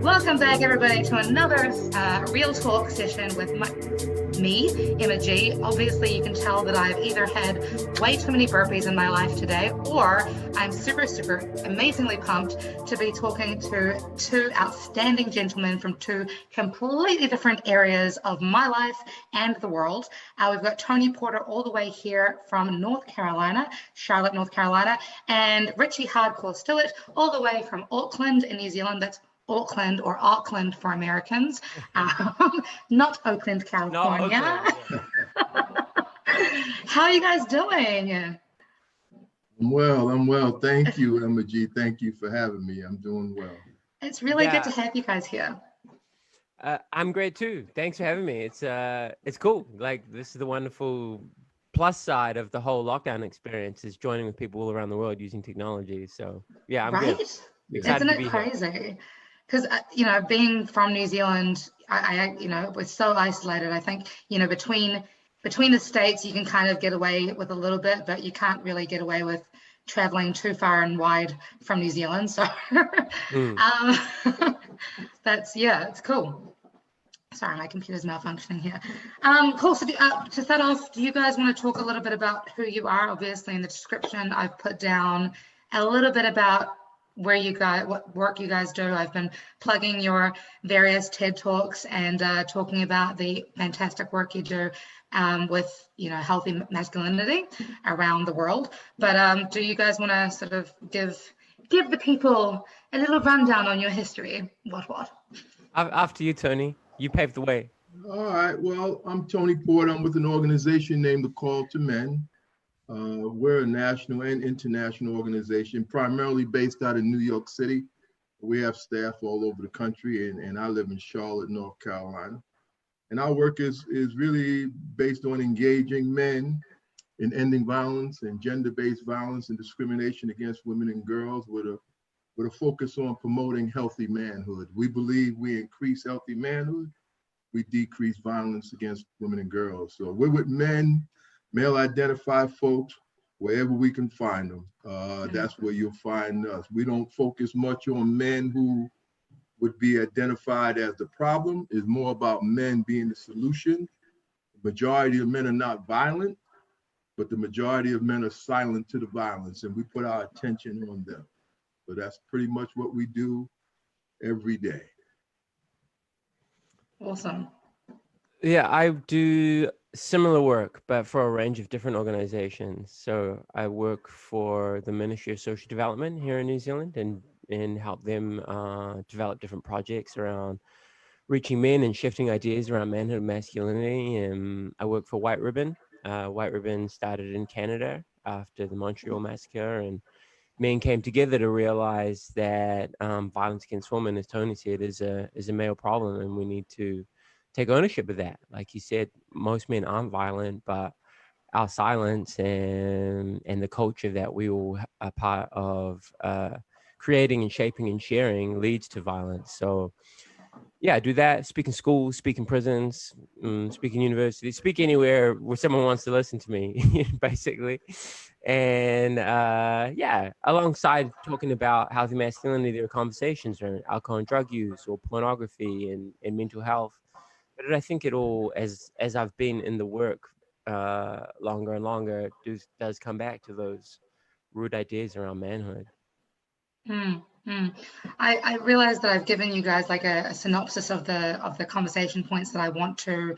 Welcome back, everybody, to another Real Talk session with me, Emma G. Obviously, you can tell that I've either had way too many burpees in my life today, or I'm super, amazingly pumped to be talking to two outstanding gentlemen from two completely different areas of my life and the world. We've got Tony Porter all the way here from North Carolina, Charlotte, North Carolina, and Richie Hardcore Stewart all the way from Auckland in New Zealand. That's Auckland or Auckland for Americans, not Oakland, California. No, Oakland, yeah. How are you guys doing? I'm well. Thank you, Emma G. Thank you for having me. I'm doing well. It's really good to have you guys here. I'm great too. Thanks for having me. It's cool. Like, this is the wonderful plus side of the whole lockdown experience, is joining with people all around the world using technology. So yeah, I'm good. Excited Isn't it crazy? Because, being from New Zealand, I we're so isolated. I think, between the states, you can kind of get away with a little bit, but you can't really get away with traveling too far and wide from New Zealand. So it's cool. Sorry, my computer's malfunctioning here. Cool. So to start off, do you guys want to talk a little bit about who you are? Obviously, in the description, I've put down a little bit about what work you guys do. I've been plugging your various TED Talks and talking about the fantastic work you do with, healthy masculinity around the world. But do you guys want to sort of give the people a little rundown on your history? What? After you, Tony. You paved the way. All right. Well, I'm Tony Porter. I'm with an organization named The Call to Men. We're a national and international organization, primarily based out of New York City. We have staff all over the country, and I live in Charlotte, North Carolina. And our work is really based on engaging men in ending violence and gender-based violence and discrimination against women and girls with a focus on promoting healthy manhood. We believe we increase healthy manhood, we decrease violence against women and girls. So we're with men, male identified folks, wherever we can find them. That's where you'll find us. We don't focus much on men who would be identified as the problem. It's more about men being the solution. The majority of men are not violent, but the majority of men are silent to the violence, and we put our attention on them. So that's pretty much what we do every day. Awesome. Yeah, I do similar work, but for a range of different organizations. So I work for the Ministry of Social Development here in New Zealand and help them develop different projects around reaching men and shifting ideas around manhood and masculinity. And I work for White Ribbon. White Ribbon started in Canada after the Montreal massacre, and men came together to realize that violence against women, as Tony said, is a male problem, and we need to take ownership of that. Like you said, most men aren't violent, but our silence and the culture that we all are part of creating and shaping and sharing leads to violence. So yeah, I do that. Speak in schools, speak in prisons, speak in universities, speak anywhere where someone wants to listen to me, basically. And alongside talking about healthy masculinity, there are conversations around alcohol and drug use or pornography and mental health. But I think it all, as I've been in the work longer and longer, does come back to those root ideas around manhood. I realize that I've given you guys like a synopsis of the conversation points that I want to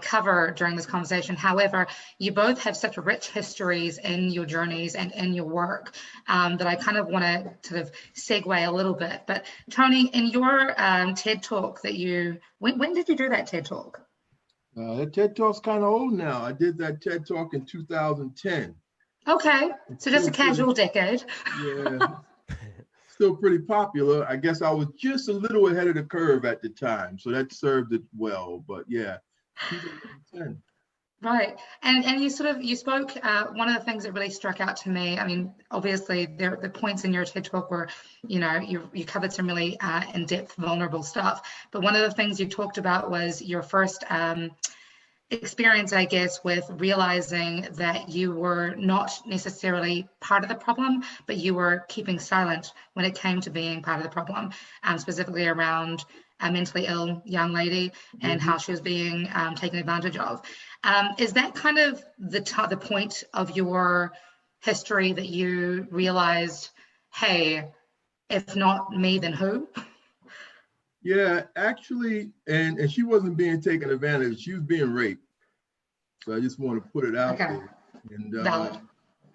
cover during this conversation. However, you both have such rich histories in your journeys and in your work that I kind of want to sort of segue a little bit. But Tony, in your TED Talk when did you do that TED Talk? That TED Talk's kind of old now. I did that TED Talk in 2010. Okay, so just a casual decade. Yeah. Still pretty popular. I guess I was just a little ahead of the curve at the time, so that served it well. But yeah, 2010. Right, and you spoke. One of the things that really struck out to me. I mean, obviously, the points in your TED Talk were, you covered some really in-depth, vulnerable stuff. But one of the things you talked about was your first experience, I guess, with realizing that you were not necessarily part of the problem, but you were keeping silent when it came to being part of the problem, specifically around a mentally ill young lady and how she was being taken advantage of. Is that kind of the point of your history that you realized, hey, if not me, then who? Yeah, actually, and she wasn't being taken advantage. She was being raped. So I just want to put it out there.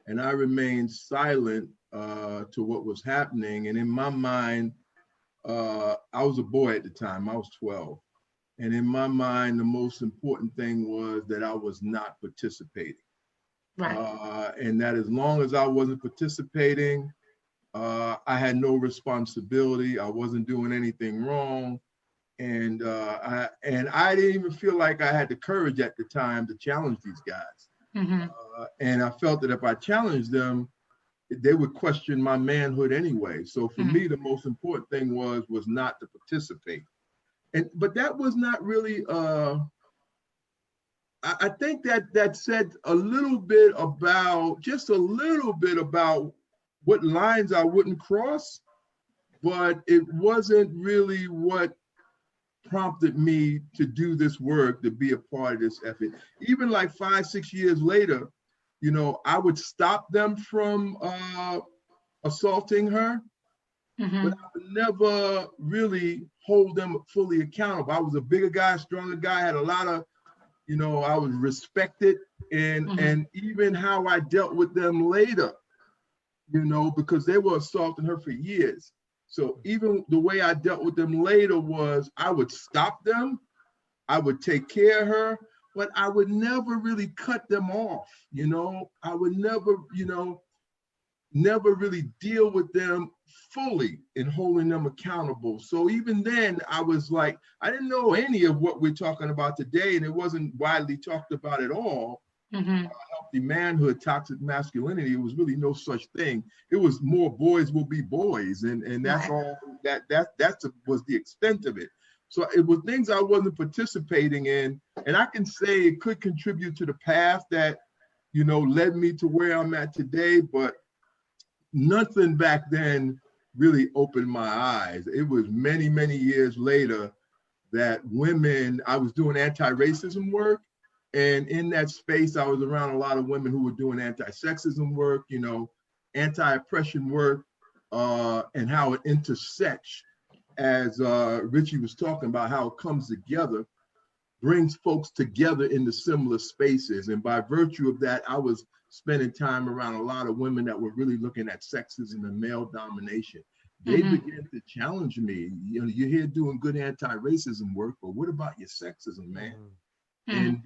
And I remained silent to what was happening. And in my mind, I was a boy at the time. I was 12. And in my mind, the most important thing was that I was not participating. Right. And that as long as I wasn't participating, I had no responsibility. I wasn't doing anything wrong. And I didn't even feel like I had the courage at the time to challenge these guys. And I felt that if I challenged them, they would question my manhood anyway. So for me, the most important thing was not to participate. But that was not really, I think that said a little bit about, just a little bit about what lines I wouldn't cross, but it wasn't really what prompted me to do this work, to be a part of this effort. Even like 5-6 years later, you know, I would stop them from assaulting her, but I would never really hold them fully accountable. I was a bigger guy, stronger guy, had a lot of, you know, I was respected, and even how I dealt with them later, you know, because they were assaulting her for years. So even the way I dealt with them later was I would stop them, I would take care of her, but I would never really cut them off, you know? I would never, you know, never really deal with them fully in holding them accountable. So even then I was like, I didn't know any of what we're talking about today, and it wasn't widely talked about at all. Healthy manhood, toxic masculinity, it was really no such thing. It was more boys will be boys, and that's all that was the extent of it. So it was things I wasn't participating in, and I can say it could contribute to the path that, you know, led me to where I'm at today, but nothing back then really opened my eyes. It was many, many years later that women, I was doing anti-racism work, and in that space, I was around a lot of women who were doing anti-sexism work, you know, anti-oppression work, and how it intersects, as Richie was talking about, how it comes together, brings folks together into similar spaces. And by virtue of that, I was spending time around a lot of women that were really looking at sexism and male domination. They began to challenge me. You know, you're here doing good anti-racism work, but what about your sexism, man? And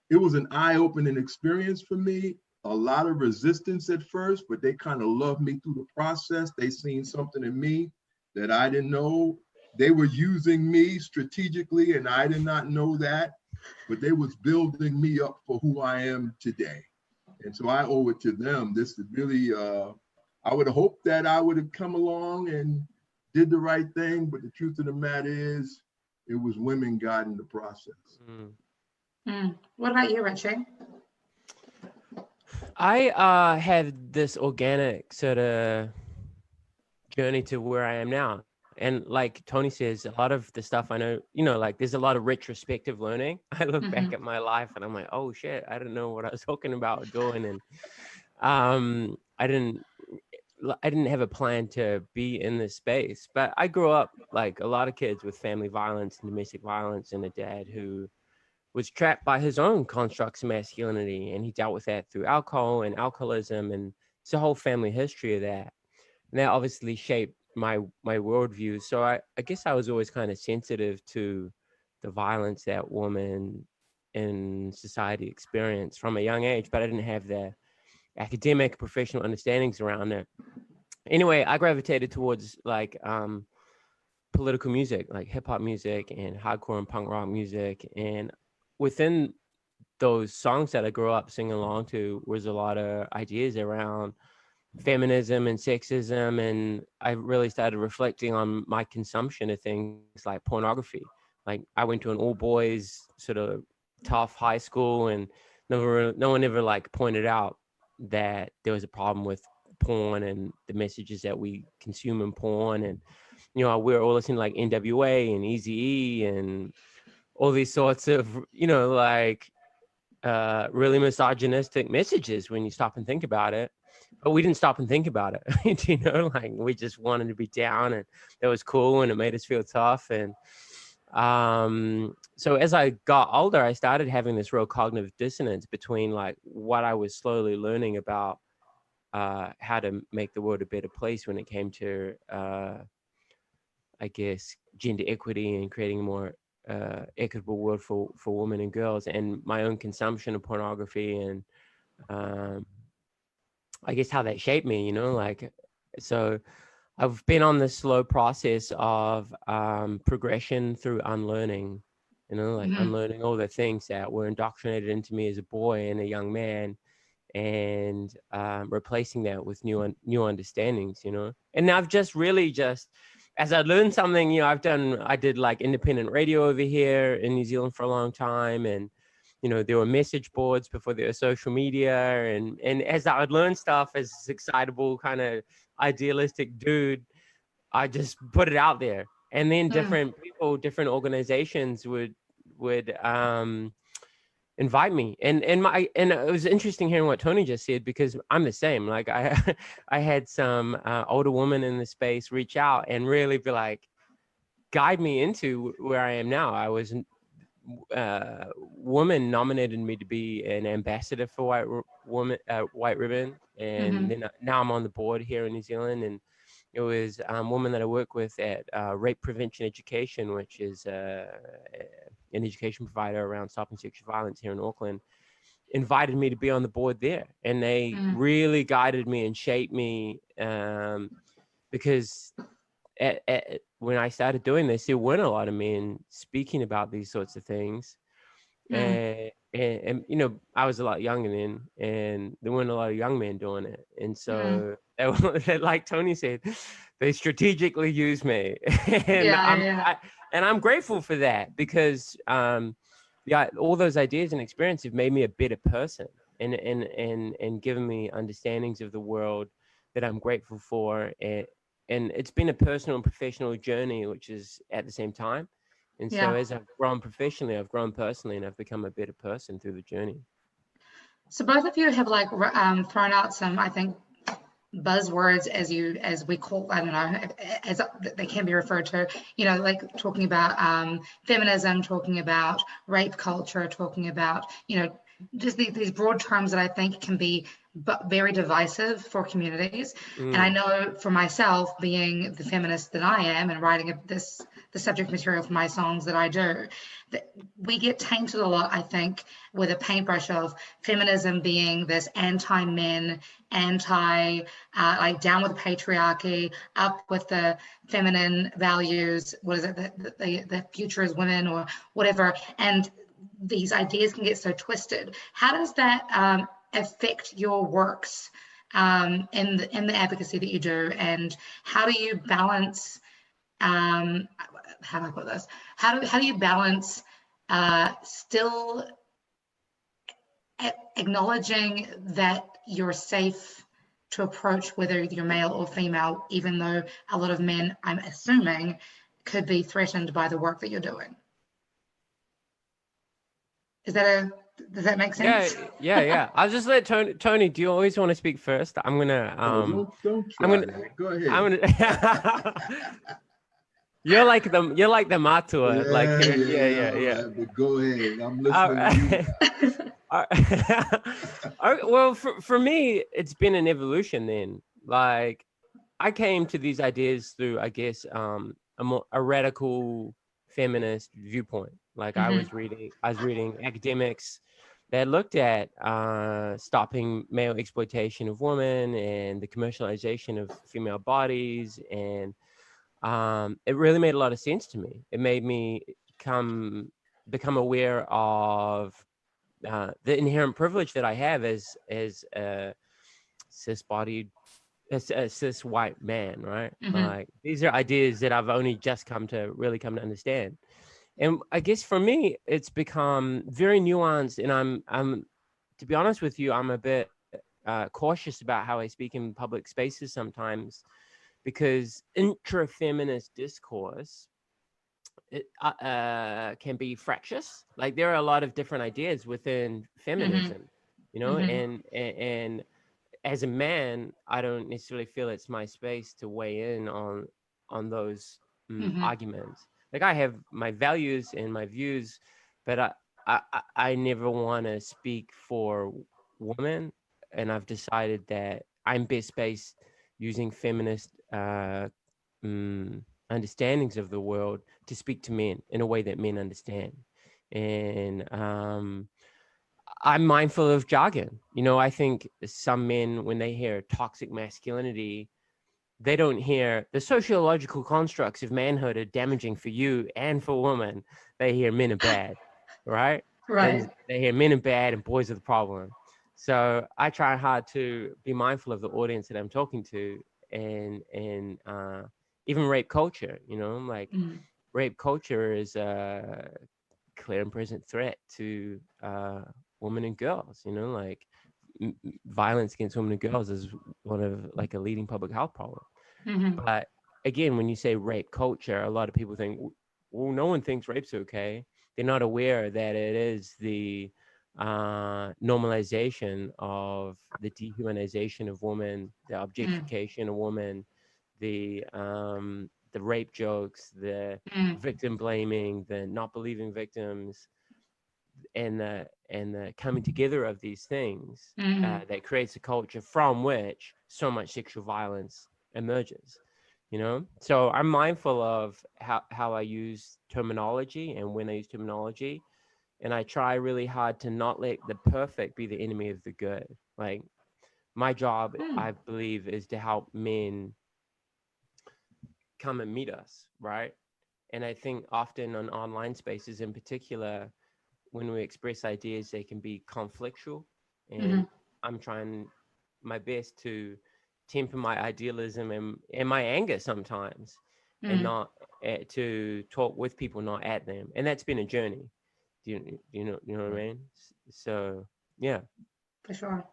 it was an eye-opening experience for me. A lot of resistance at first, but they kind of loved me through the process. They seen something in me that I didn't know. They were using me strategically, and I did not know that, but they was building me up for who I am today. And so I owe it to them. This is really, I would have hoped that I would have come along and did the right thing, but the truth of the matter is, it was women guiding the process. What about you, Richie? I had this organic sort of journey to where I am now. And like Tony says, a lot of the stuff I know, you know, like there's a lot of retrospective learning. I look back at my life and I'm like, oh shit, I didn't know what I was talking about or doing. And I didn't have a plan to be in this space, but I grew up like a lot of kids with family violence and domestic violence, and a dad who was trapped by his own constructs of masculinity, and he dealt with that through alcohol and alcoholism, and it's a whole family history of that. And that obviously shaped my worldview. So I guess I was always kind of sensitive to the violence that women in society experience from a young age, but I didn't have the academic professional understandings around it. Anyway, I gravitated towards like political music, like hip hop music and hardcore and punk rock music. And within those songs that I grew up singing along to was a lot of ideas around feminism and sexism. And I really started reflecting on my consumption of things like pornography. Like I went to an all boys sort of tough high school, and no one ever like pointed out that there was a problem with porn and the messages that we consume in porn. And we're all listening to like NWA and Eazy-E and all these sorts of like really misogynistic messages when you stop and think about it. But we didn't stop and think about it. Like we just wanted to be down, and that was cool, and it made us feel tough. And so as I got older, I started having this real cognitive dissonance between like what I was slowly learning about how to make the world a better place when it came to I guess gender equity and creating a more equitable world for women and girls, and my own consumption of pornography, and I guess how that shaped me, like, so I've been on this slow process of progression through unlearning, like unlearning all the things that were indoctrinated into me as a boy and a young man, and replacing that with new understandings, And I've just really as I learned something, I did like independent radio over here in New Zealand for a long time, and there were message boards before there was social media, and as I would learn stuff as this excitable kind of idealistic dude, I just put it out there, and then different people, different organizations would invite me, and it was interesting hearing what Tony just said, because I'm the same. Like I had some older woman in the space reach out and really be like, guide me into where I am now. I was woman nominated me to be an ambassador for White Ribbon, and then now I'm on the board here in New Zealand. And it was a woman that I work with at Rape Prevention Education, which is an education provider around stopping sexual violence here in Auckland, invited me to be on the board there. And they really guided me and shaped me, because when I started doing this, there weren't a lot of men speaking about these sorts of things. And I was a lot younger then, and there weren't a lot of young men doing it. And so like Tony said, they strategically used me. And I'm grateful for that, because all those ideas and experiences have made me a better person, and given me understandings of the world that I'm grateful for. And it's been a personal and professional journey, which is at the same time. And so as I've grown professionally, I've grown personally, and I've become a better person through the journey. So both of you have like thrown out some, I think, buzzwords, as we call, I don't know, as they can be referred to, like talking about feminism, talking about rape culture, talking about, just these broad terms that I think can be very divisive for communities. And I know for myself, being the feminist that I am and writing the subject material for my songs that I do, that we get tainted a lot, I think, with a paintbrush of feminism being this anti-men, like down with the patriarchy, up with the feminine values, what is it, the future is women or whatever. And these ideas can get so twisted. How does that affect your works in the advocacy that you do, and how do you balance? How do I put this? How do you balance still acknowledging that you're safe to approach whether you're male or female, even though a lot of men, I'm assuming, could be threatened by the work that you're doing? Does that make sense? Yeah. I'll just let Tony, do you always want to speak first? I'm gonna don't try that. Go ahead. I'm gonna You're like the matua. Yeah. But go ahead. I'm listening to you. Well, for me, it's been an evolution then. Like, I came to these ideas through, I guess, a radical feminist viewpoint. Like I was reading academics that looked at stopping male exploitation of women and the commercialization of female bodies, and it really made a lot of sense to me. It made me become aware of the inherent privilege that I have as a cis-bodied, a cis white man, right? Like, these are ideas that I've only just come to understand. And I guess for me, it's become very nuanced. And I'm, to be honest with you, I'm a bit cautious about how I speak in public spaces sometimes, because intra-feminist discourse can be fractious. Like there are a lot of different ideas within feminism, you know, and as a man, I don't necessarily feel it's my space to weigh in on those arguments. Like I have my values and my views, but I never want to speak for women, and I've decided that I'm best based using feminist understandings of the world to speak to men in a way that men understand. And I'm mindful of jargon. You know, I think some men, when they hear toxic masculinity, they don't hear the sociological constructs of manhood are damaging for you and for women. They hear men are bad, right? Right. And they hear men are bad and boys are the problem. So I try hard to be mindful of the audience that I'm talking to, and even rape culture. You know, like rape culture is a clear and present threat to women and girls. You know, like violence against women and girls is one of like a leading public health problem. But again, when you say rape culture, a lot of people think, well, no one thinks rape's okay. They're not aware that it is the normalization of the dehumanization of women, the objectification of women, the rape jokes, the victim blaming, the not believing victims, and the coming together of these things that creates a culture from which so much sexual violence emerges. You know, so I'm mindful of how I use terminology and when I use terminology, and I try really hard to not let the perfect be the enemy of the good. Like my job, I believe, is to help men come and meet us, right? And I think often on online spaces in particular, when we express ideas, they can be conflictual. And I'm trying my best to temper my idealism and my anger sometimes, and not to talk with people, not at them. And that's been a journey. Do you know what I mean? So, yeah. For sure.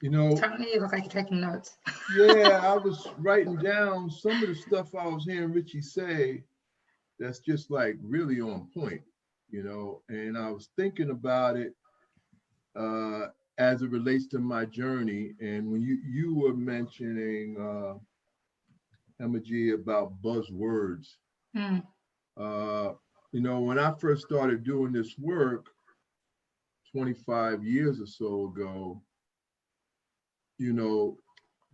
You know, Certainly you look like you're taking notes. yeah, I was writing down some of the stuff I was hearing Richie say that's just like really on point, you know, and I was thinking about it as it relates to my journey. And when you were mentioning, Emma G, about buzzwords, you know, when I first started doing this work 25 years or so ago, you know,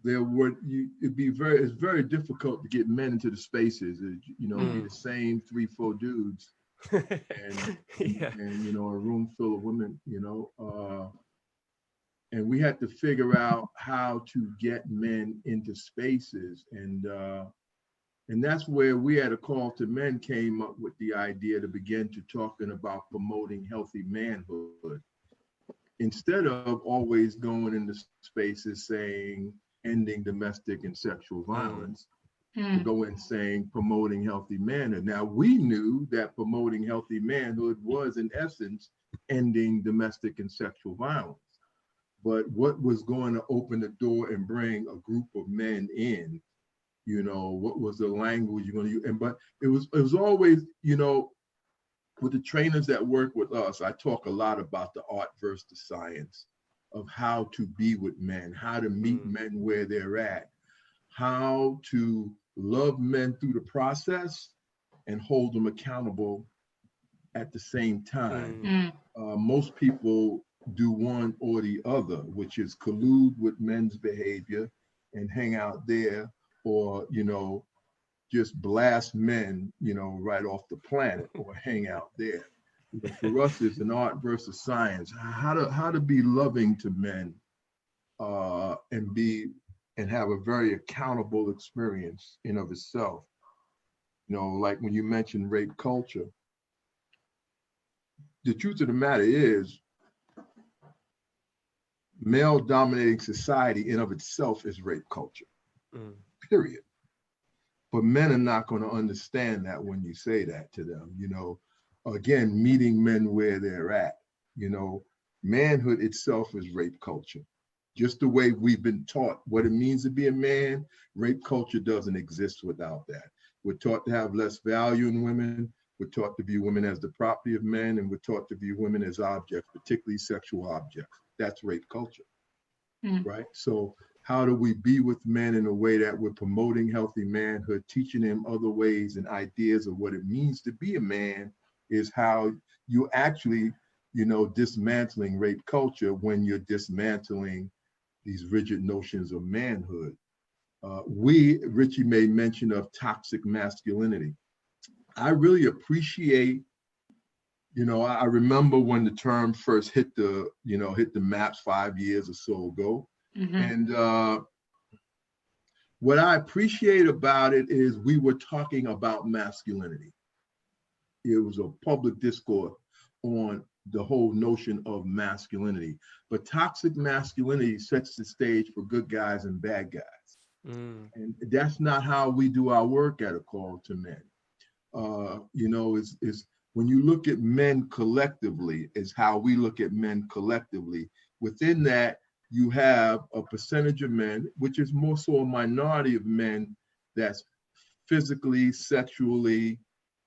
it's very difficult to get men into the spaces. You know, be the same 3-4 dudes and you know, a room full of women, you know, and we had to figure out how to get men into spaces, and that's where we at A Call to Men came up with the idea to begin to talking about promoting healthy manhood, instead of always going into spaces saying ending domestic and sexual violence, to go in saying promoting healthy manhood. Now, we knew that promoting healthy manhood was, in essence, ending domestic and sexual violence. But what was going to open the door and bring a group of men in? You know, what was the language you're going to use? But it was always, you know, with the trainers that work with us, I talk a lot about the art versus the science of how to be with men, how to meet men where they're at, how to love men through the process and hold them accountable at the same time. Most people do one or the other, which is collude with men's behavior and hang out there, or, you know, just blast men, you know, right off the planet, or hang out there. You know, for us, it's an art versus science. How to be loving to men, and have a very accountable experience in of itself. You know, like when you mentioned rape culture, the truth of the matter is, male-dominating society in of itself is rape culture. Period. But men are not going to understand that when you say that to them, again, meeting men where they're at, manhood itself is rape culture. Just the way we've been taught what it means to be a man, rape culture doesn't exist without that. We're taught to have less value in women. We're taught to view women as the property of men, and we're taught to view women as objects, particularly sexual objects. That's rape culture, right? So how do we be with men in a way that we're promoting healthy manhood, teaching them other ways and ideas of what it means to be a man is how you actually, dismantling rape culture when you're dismantling these rigid notions of manhood. Richie made mention of toxic masculinity. I really appreciate, I remember when the term first hit the maps 5 years or so ago. And what I appreciate about it is we were talking about masculinity. It was a public discourse on the whole notion of masculinity. But toxic masculinity sets the stage for good guys and bad guys. And that's not how we do our work at A Call to Men. Is when you look at men collectively, is how we look at men collectively. Within that, you have a percentage of men, which is more so a minority of men that's physically, sexually,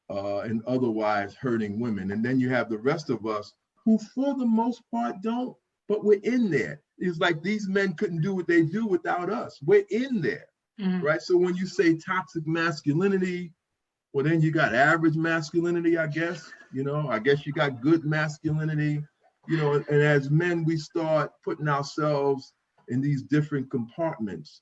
and otherwise hurting women. And then you have the rest of us who for the most part don't, but we're in there. It's like these men couldn't do what they do without us. We're in there, right? So when you say toxic masculinity, well, then you got average masculinity, I guess. I guess you got good masculinity, and as men, we start putting ourselves in these different compartments.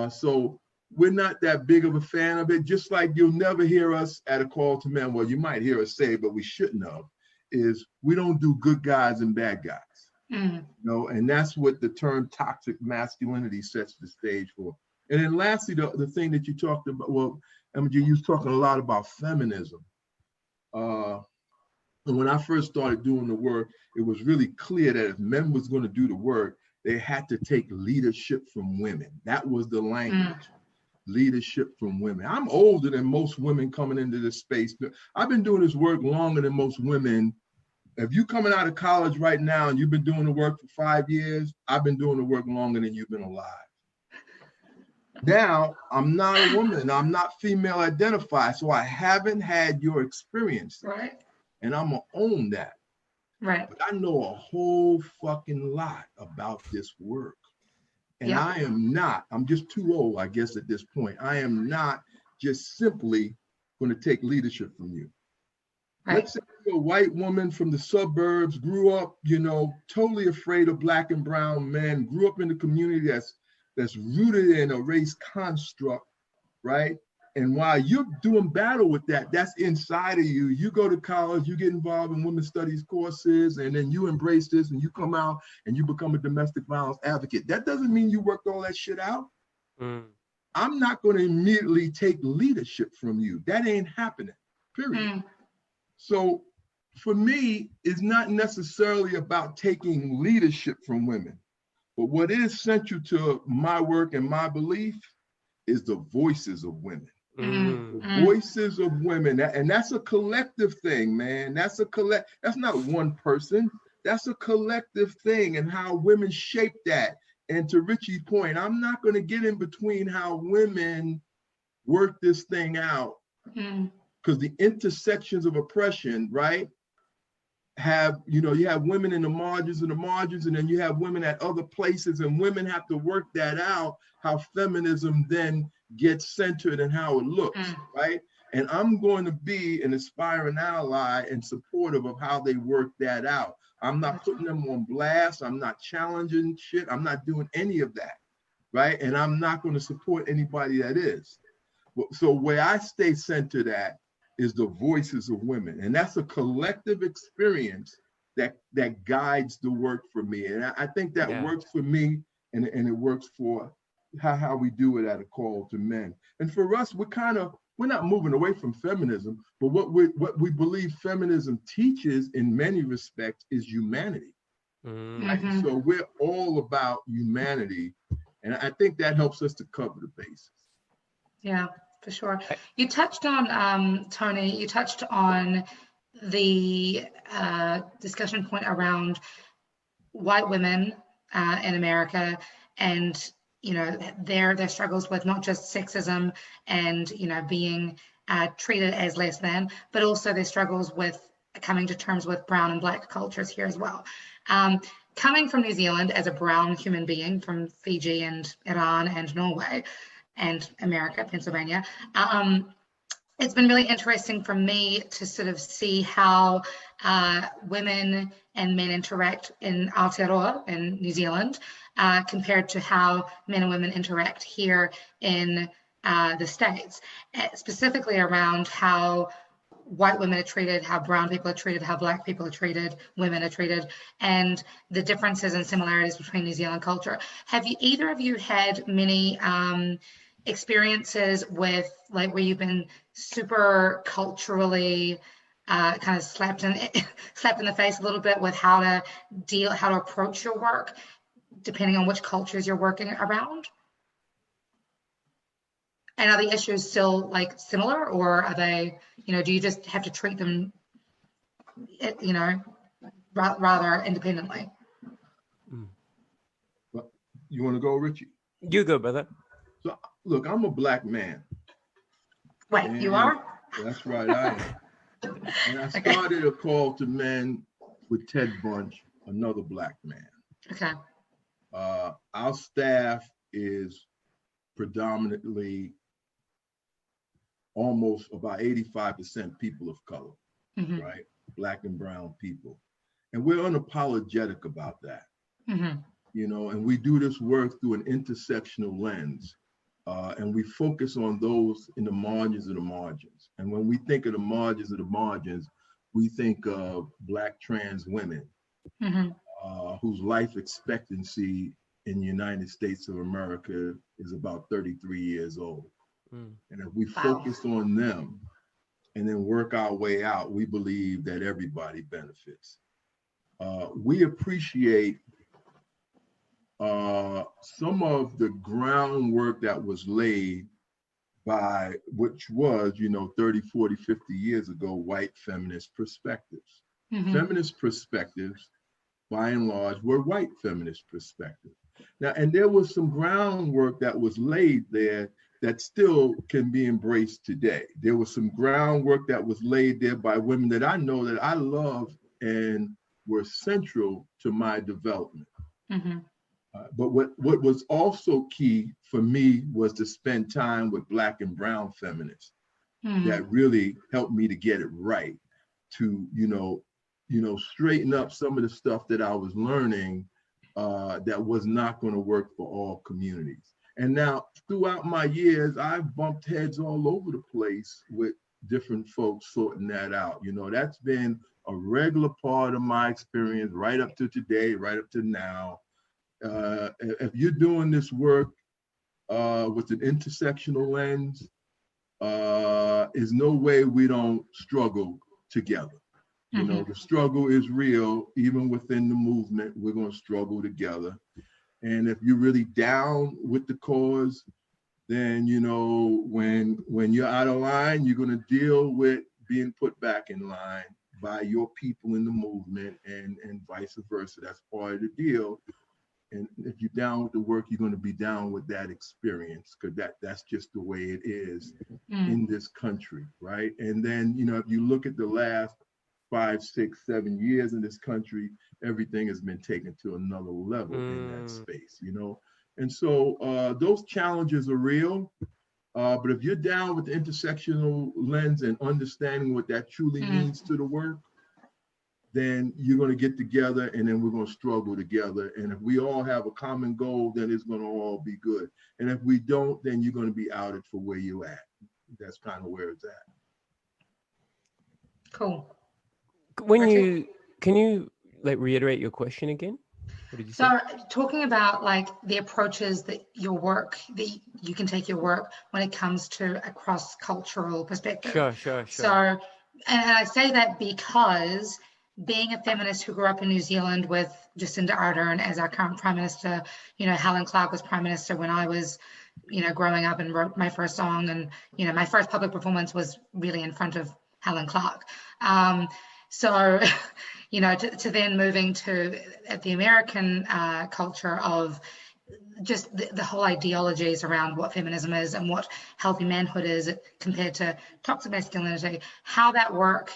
So we're not that big of a fan of it, just like you'll never hear us at A Call to Men. Well, you might hear us say, but we shouldn't have, is we don't do good guys and bad guys. And that's what the term toxic masculinity sets the stage for. And then lastly, the thing that you talked about, well, MJ, you was talking a lot about feminism. And when I first started doing the work, it was really clear that if men was going to do the work, they had to take leadership from women. That was the language. Leadership from women. I'm older than most women coming into this space. I've been doing this work longer than most women. If you coming out of college right now and you've been doing the work for 5 years, I've been doing the work longer than you've been alive. Now, I'm not a woman. I'm not female identified, so I haven't had your experience. Right. And I'm going to own that. Right. But I know a whole fucking lot about this work. And I am not, I'm just too old, I guess, at this point. I am not just simply going to take leadership from you. Right. Let's say you're a white woman from the suburbs, grew up, totally afraid of Black and brown men, grew up in a community that's rooted in a race construct, right? And while you're doing battle with that, that's inside of you. You go to college, you get involved in women's studies courses, and then you embrace this and you come out and you become a domestic violence advocate. That doesn't mean you worked all that shit out. I'm not going to immediately take leadership from you. That ain't happening, period. So for me, it's not necessarily about taking leadership from women. But what is central to my work and my belief is the voices of women. The voices of women, and that's a collective thing, man. That's not one person. That's a collective thing, and how women shape that. And to Richie's point, I'm not going to get in between how women work this thing out, because the intersections of oppression, right? You have women in the margins, and then you have women at other places, and women have to work that out, how feminism then gets centered and how it looks, right? And I'm going to be an aspiring ally and supportive of how they work that out. I'm not putting them on blast. I'm not challenging shit. I'm not doing any of that, right? And I'm not going to support anybody that is. So where I stay centered at is the voices of women. And that's a collective experience that guides the work for me. And I think that works for me, and it works for how we do it at A Call to Men. And for us, we're not moving away from feminism, but what we believe feminism teaches in many respects is humanity. Right? So we're all about humanity. And I think that helps us to cover the bases. Yeah. For sure. You touched on, Tony, you touched on the discussion point around white women in America and, you know, their struggles with not just sexism and, you know, being treated as less than, but also their struggles with coming to terms with brown and black cultures here as well. Coming from New Zealand as a brown human being from Fiji and Iran and Norway and America, Pennsylvania, it's been really interesting for me to sort of see how women and men interact in Aotearoa in New Zealand compared to how men and women interact here in the States, specifically around how white women are treated, how brown people are treated, how black people are treated, women are treated, and the differences and similarities between New Zealand culture. Have you, either of you, had many experiences with, like, where you've been super culturally kind of slapped in the face a little bit with how to approach your work, depending on which cultures you're working around? And are the issues still like similar, or are they, you know, do you just have to treat them, you know, rather independently? You want to go, Richie? You go, brother. So, look, I'm a black man. Wait, you are? That's right, I am. And I started a call to men with Ted Bunch, another black man. Okay. Our staff is predominantly almost about 85% people of color, right? Black and brown people. And we're unapologetic about that, you know, and we do this work through an intersectional lens. And we focus on those in the margins of the margins. And when we think of the margins of the margins, we think of Black trans women whose life expectancy in the United States of America is about 33 years old. And if we focus on them and then work our way out, we believe that everybody benefits. We appreciate some of the groundwork that was laid by, which was, you know, 30, 40, 50 years ago, white feminist perspectives. Feminist perspectives, by and large, were white feminist perspectives. Now, and there was some groundwork that was laid there that still can be embraced today. There was some groundwork that was laid there by women that I know that I love and were central to my development. But what was also key for me was to spend time with Black and brown feminists that really helped me to get it right, to, you know, straighten up some of the stuff that I was learning that was not going to work for all communities. And now throughout my years, I've bumped heads all over the place with different folks sorting that out. You know, that's been a regular part of my experience right up to today, right up to now. If you're doing this work with an intersectional lens, there's no way we don't struggle together. You know, the struggle is real. Even within the movement, we're going to struggle together. And if you're really down with the cause, then, you know, when you're out of line, you're going to deal with being put back in line by your people in the movement, and vice versa. That's part of the deal. And if you're down with the work, you're going to be down with that experience, because that's just the way it is in this country, right? And then, you know, if you look at the last 5, 6, 7 years in this country, everything has been taken to another level in that space, you know? And so those challenges are real, but if you're down with the intersectional lens and understanding what that truly means to the work, then you're going to get together, and then we're going to struggle together. And if we all have a common goal, then it's going to all be good. And if we don't, then you're going to be outed for where you're at. That's kind of where it's at. Cool. Can you like reiterate your question again? What did you say? So talking about like the approaches that your work, that you can take your work when it comes to a cross-cultural perspective. Sure. So, and I say that because being a feminist who grew up in New Zealand with Jacinda Ardern as our current Prime Minister, you know, Helen Clark was Prime Minister when I was growing up and wrote my first song, and my first public performance was really in front of Helen Clark. So to then moving to the American culture of just the whole ideologies around what feminism is and what healthy manhood is compared to toxic masculinity, how that work,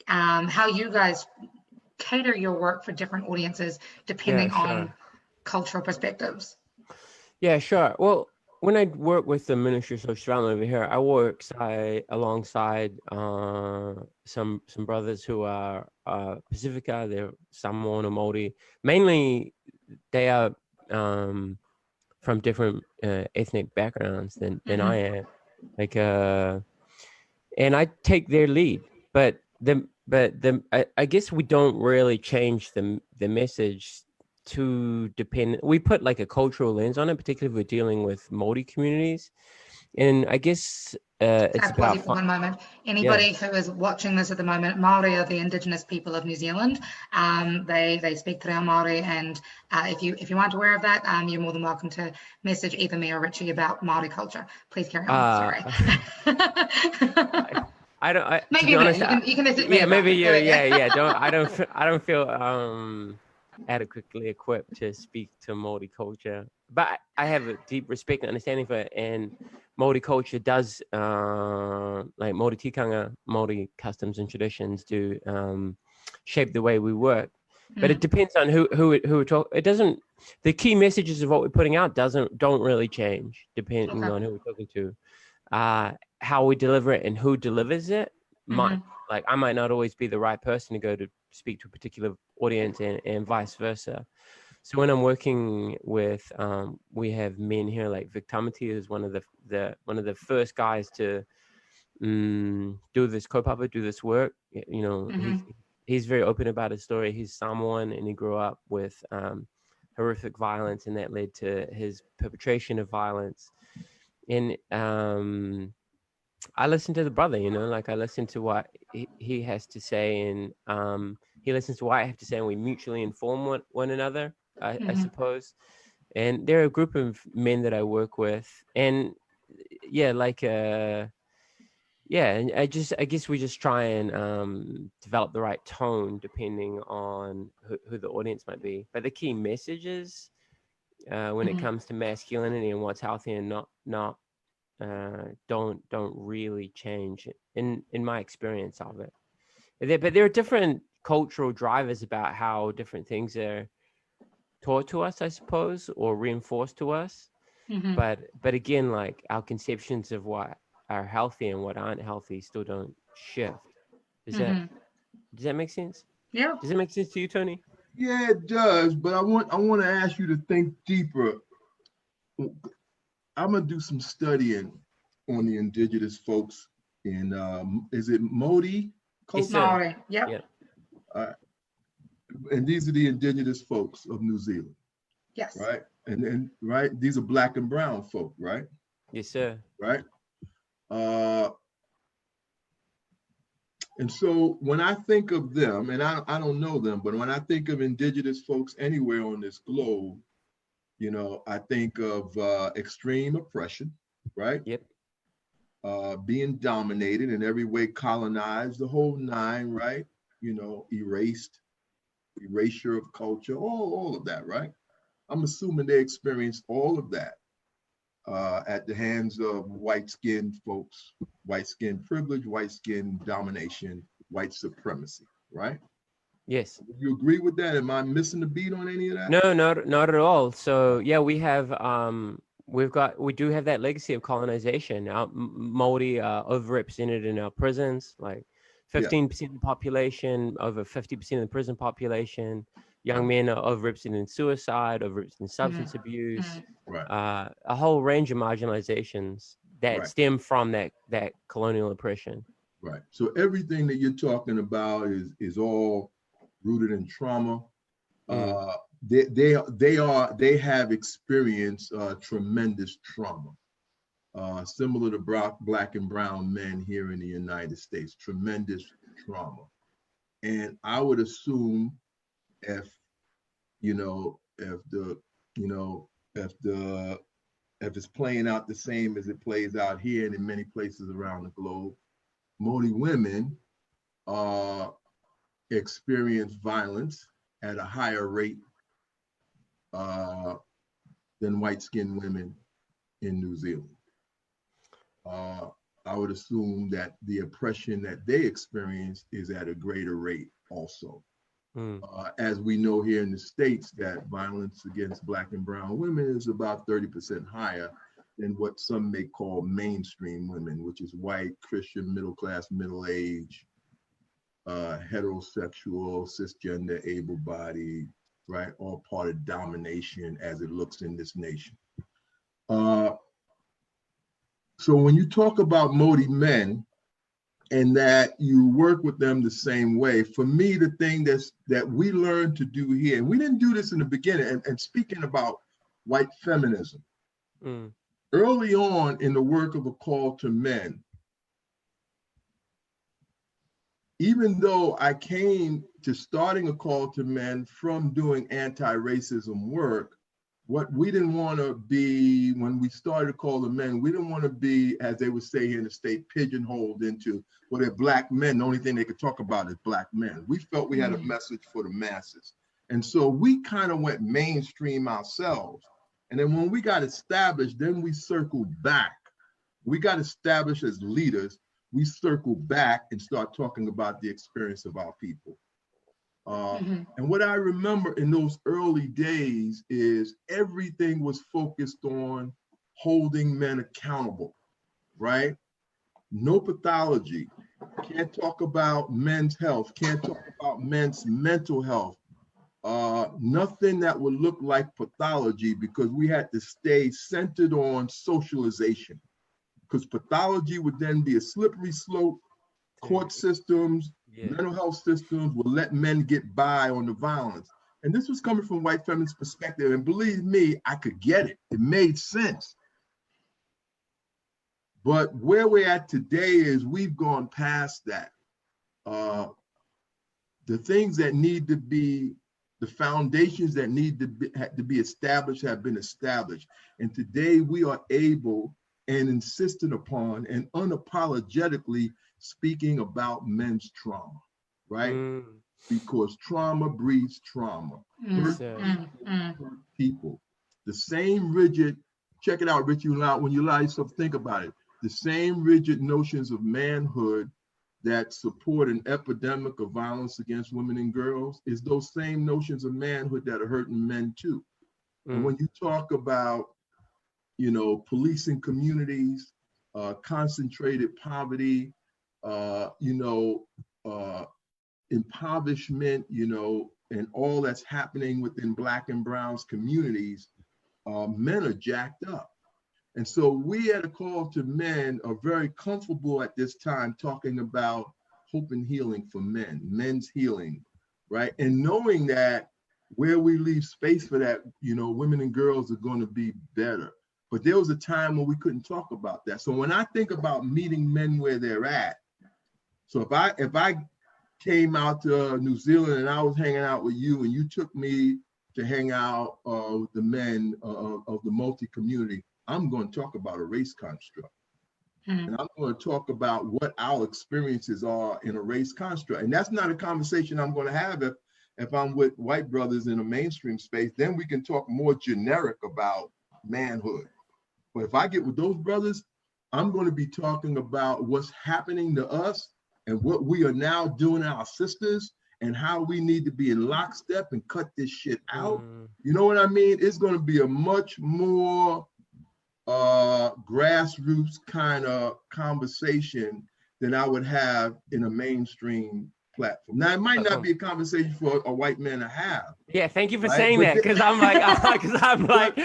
how you guys cater your work for different audiences depending on cultural perspectives. Yeah, sure. Well, when I work with the Ministry of Social Development over here, I work alongside some brothers who are Pacifica, they're Samoan or Maori. Mainly, they are from different ethnic backgrounds than I am. Like, and I take their lead, but I guess we don't really change the message to depend. We put like a cultural lens on it, particularly if we're dealing with Māori communities. And I guess it's about one moment. Anybody who is watching this at the moment, Māori are the indigenous people of New Zealand. They speak Te Reo Māori, and if you aren't aware of that, you're more than welcome to message either me or Richie about Māori culture. Please carry on. Sorry. I don't. Maybe to be honest, you can message me. Yeah, maybe you. Yeah. I don't feel adequately equipped to speak to Māori culture, but I have a deep respect and understanding for it. And Māori culture does, like Māori tikanga, Māori customs and traditions do shape the way we work. But it depends on who we're talking. It doesn't. The key messages of what we're putting out don't really change depending on who we're talking to. How we deliver it and who delivers it might, like, I might not always be the right person to go to speak to a particular audience and vice versa. So when I'm working with, we have men here like Vic Tamati, who's one of the first guys to do this work. He's very open about his story. He's Samoan and he grew up with horrific violence, and that led to his perpetration of violence. And I listen to the brother, like I listen to what he has to say, and he listens to what I have to say, and we mutually inform one another, I suppose. And there are a group of men that I work with, and and I guess we just try and develop the right tone depending on who the audience might be. But the key messages when it comes to masculinity and what's healthy and not don't really change in my experience of it. But there are different cultural drivers about how different things are taught to us, I suppose, or reinforced to us. But again, like our conceptions of what are healthy and what aren't healthy still don't shift. Does that make sense? Yeah. Does it make sense to you, Tony? Yeah, it does. But I want to ask you to think deeper. I'm gonna do some studying on the indigenous folks in is it Māori culture? Māori, yep. And these are the indigenous folks of New Zealand. Yes. Right? And right, these are black and brown folk, right? Yes, sir. Right? And so when I think of them, and I don't know them, but when I think of indigenous folks anywhere on this globe, I think of extreme oppression, right? Yep. Being dominated in every way, colonized, the whole nine, right? Erasure of culture, all of that, right? I'm assuming they experienced all of that at the hands of white-skinned folks, white-skinned privilege, white-skinned domination, white supremacy, right? Yes. You agree with that? Am I missing the beat on any of that? No, not at all. So yeah, we have we do have that legacy of colonization. Our Māori are overrepresented in our prisons, like 15% of the population, over 50% of the prison population. Young men are overrepresented in suicide, overrepresented in substance abuse, right. A whole range of marginalizations that stem from that colonial oppression. Right. So everything that you're talking about is all rooted in trauma. They have experienced tremendous trauma, similar to black and brown men here in the United States. Tremendous trauma, and I would assume if the if it's playing out the same as it plays out here and in many places around the globe, Modi women experience violence at a higher rate than white-skinned women in New Zealand. I would assume that the oppression that they experience is at a greater rate also. As we know here in the States, that violence against Black and brown women is about 30% higher than what some may call mainstream women, which is white, Christian, middle class, middle-aged, heterosexual, cisgender, able-bodied, right? All part of domination as it looks in this nation. So when you talk about Modi men and that you work with them the same way, for me, the thing that we learned to do here, and we didn't do this in the beginning, and speaking about white feminism, early on in the work of A Call to Men, even though I came to starting A Call to Men from doing anti-racism work, what we didn't want to be, when we started A Call to Men, we didn't want to be, as they would say here in the state, pigeonholed into, well, they're Black men. The only thing they could talk about is Black men. We felt we had a message for the masses. And so we kind of went mainstream ourselves. And then when we got established, then we circled back. We got established as leaders. We circled back and start talking about the experience of our people. And what I remember in those early days is everything was focused on holding men accountable, right? No pathology. Can't talk about men's health. Can't talk about men's mental health. Nothing that would look like pathology, because we had to stay centered on socialization, because pathology would then be a slippery slope. Court systems, mental health systems will let men get by on the violence. And this was coming from white feminist perspective. And believe me, I could get it. It made sense. But where we're at today is we've gone past that. The things that need to be, the foundations that need to be established have been established. And today we are able and insistent upon and unapologetically speaking about men's trauma, right? Because trauma breeds trauma. People. The same rigid, check it out, Richie, when you allow yourself to think about it, the same rigid notions of manhood that support an epidemic of violence against women and girls is those same notions of manhood that are hurting men too. And when you talk about, you know, policing communities, concentrated poverty, impoverishment, and all that's happening within Black and Brown's communities, men are jacked up. And so we at A Call to Men are very comfortable at this time talking about hope and healing for men, men's healing, right? And knowing that where we leave space for that, women and girls are going to be better. But there was a time when we couldn't talk about that. So when I think about meeting men where they're at, so if I came out to New Zealand and I was hanging out with you and you took me to hang out with the men of the multi-community, I'm going to talk about a race construct. And I'm going to talk about what our experiences are in a race construct. And that's not a conversation I'm going to have if I'm with white brothers in a mainstream space. Then we can talk more generic about manhood. But if I get with those brothers, I'm going to be talking about what's happening to us and what we are now doing to our sisters and how we need to be in lockstep and cut this shit out. You know what I mean? It's going to be a much more grassroots kind of conversation than I would have in a mainstream platform. Now, it might not be a conversation for a white man to have. Yeah, thank you for saying that, because I'm like,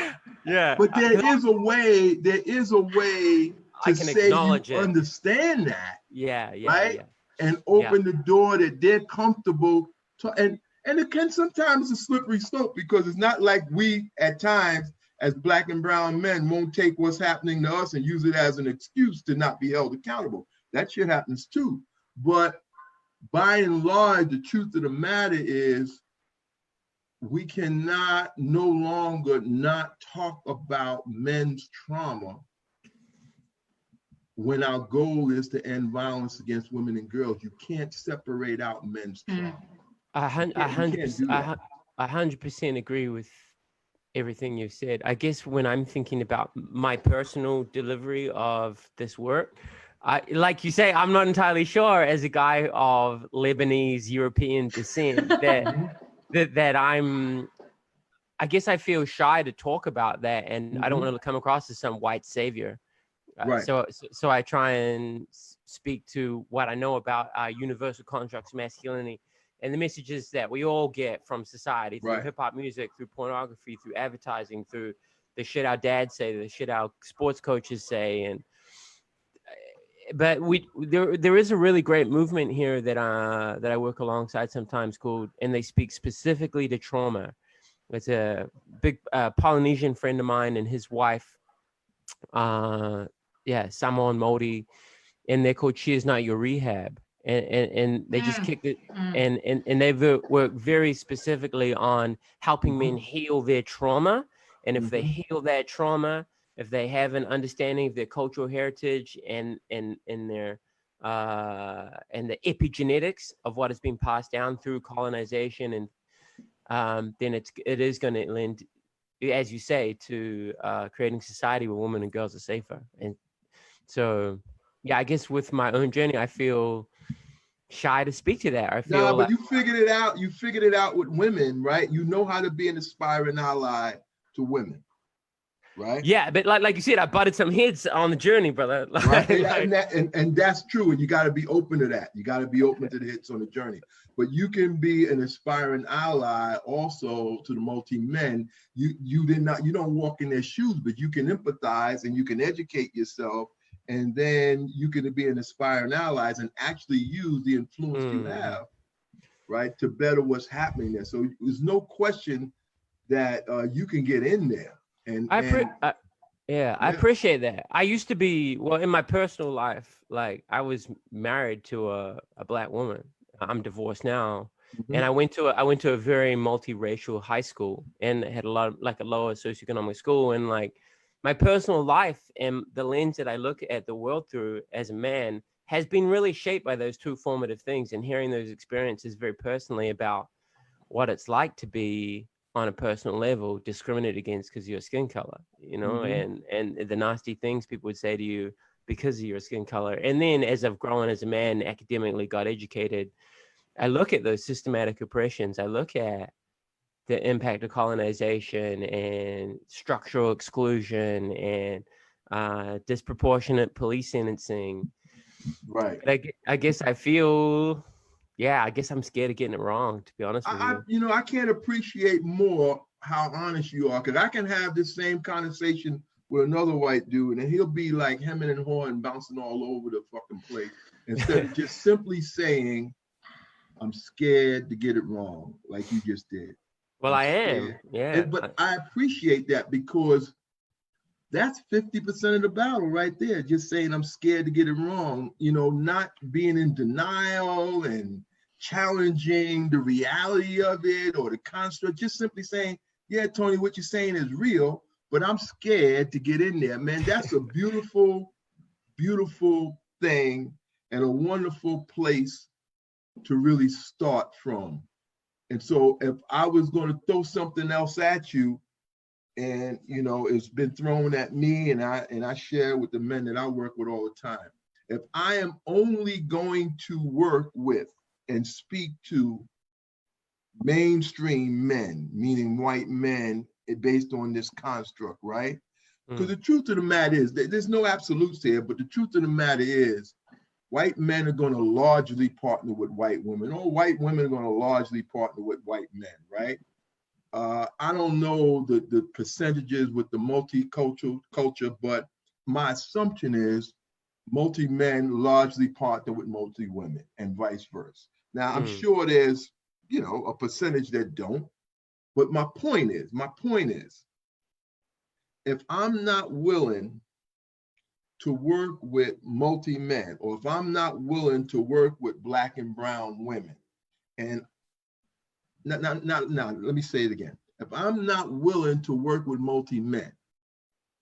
yeah. But there is a way to say you understand that. Yeah. Right? Yeah. And open the door that they're comfortable to, and it can sometimes a slippery slope, because it's not like we at times as Black and brown men won't take what's happening to us and use it as an excuse to not be held accountable. That shit happens too. But by and large, the truth of the matter is we cannot no longer not talk about men's trauma when our goal is to end violence against women and girls. You can't separate out men's trauma. You can't do that. 100% agree with everything you've said. I guess when I'm thinking about my personal delivery of this work, like you say, I'm not entirely sure as a guy of Lebanese European descent that I guess I feel shy to talk about that, and I don't want to come across as some white savior. Right. So I try and speak to what I know about universal constructs of masculinity and the messages that we all get from society through hip hop music, through pornography, through advertising, through the shit our dads say, the shit our sports coaches say, but there is a really great movement here that I work alongside sometimes called, and they speak specifically to trauma. It's a big Polynesian friend of mine and his wife, Samoan Māori, and they're called Cheers Not Your Rehab, and they just kicked it, and they work very specifically on helping men heal their trauma, and if they heal that trauma, if they have an understanding of their cultural heritage and their and the epigenetics of what has been passed down through colonization, and then it is going to lend, as you say, to creating society where women and girls are safer. And so, yeah, I guess with my own journey, I feel shy to speak to that. I feel but you figured it out. You figured it out with women, right? You know how to be an aspiring ally to women, right? Yeah, but like you said, I butted some heads on the journey, brother. Right, and that's true. And you got to be open to that. You got to be open to the hits on the journey. But you can be an aspiring ally also to the multi-men. You don't walk in their shoes, but you can empathize and you can educate yourself, and then you can be an aspiring ally and actually use the influence you have, right, to better what's happening there. So there's no question that you can get in there. I appreciate that. I used to be, well, in my personal life, like I was married to a black woman. I'm divorced now, and I went to a very multiracial high school, and had a lower socioeconomic school, and like my personal life and the lens that I look at the world through as a man has been really shaped by those two formative things, and hearing those experiences very personally about what it's like to be on a personal level discriminated against because of your skin color, and the nasty things people would say to you because of your skin color. And then as I've grown as a man, academically got educated, I look at those systematic oppressions. I look at the impact of colonization and structural exclusion and disproportionate police sentencing. Right. But I guess I feel, I guess I'm scared of getting it wrong, to be honest with you. I can't appreciate more how honest you are, because I can have this same conversation with another white dude, and he'll be like hemming and hawing, bouncing all over the fucking place, instead of just simply saying, I'm scared to get it wrong, like you just did. Well, I am, yeah. But I appreciate that, because that's 50% of the battle right there. Just saying I'm scared to get it wrong, not being in denial and challenging the reality of it or the construct, just simply saying, yeah, Tony, what you're saying is real, but I'm scared to get in there. Man, that's a beautiful, beautiful thing and a wonderful place to really start from. And so if I was going to throw something else at you, and it's been thrown at me, and I share with the men that I work with all the time, if I am only going to work with and speak to mainstream men, meaning white men, based on this construct, right? Because the truth of the matter is that there's no absolutes here, but the truth of the matter is white men are going to largely partner with white women, or white women are going to largely partner with white men, right? I don't know the percentages with the multicultural culture, but my assumption is multi-men largely partner with multi-women and vice versa. Now, I'm sure there's, a percentage that don't, but my point is, if I'm not willing to work with multi-men, or if I'm not willing to work with Black and brown women, and let me say it again. If I'm not willing to work with multi-men,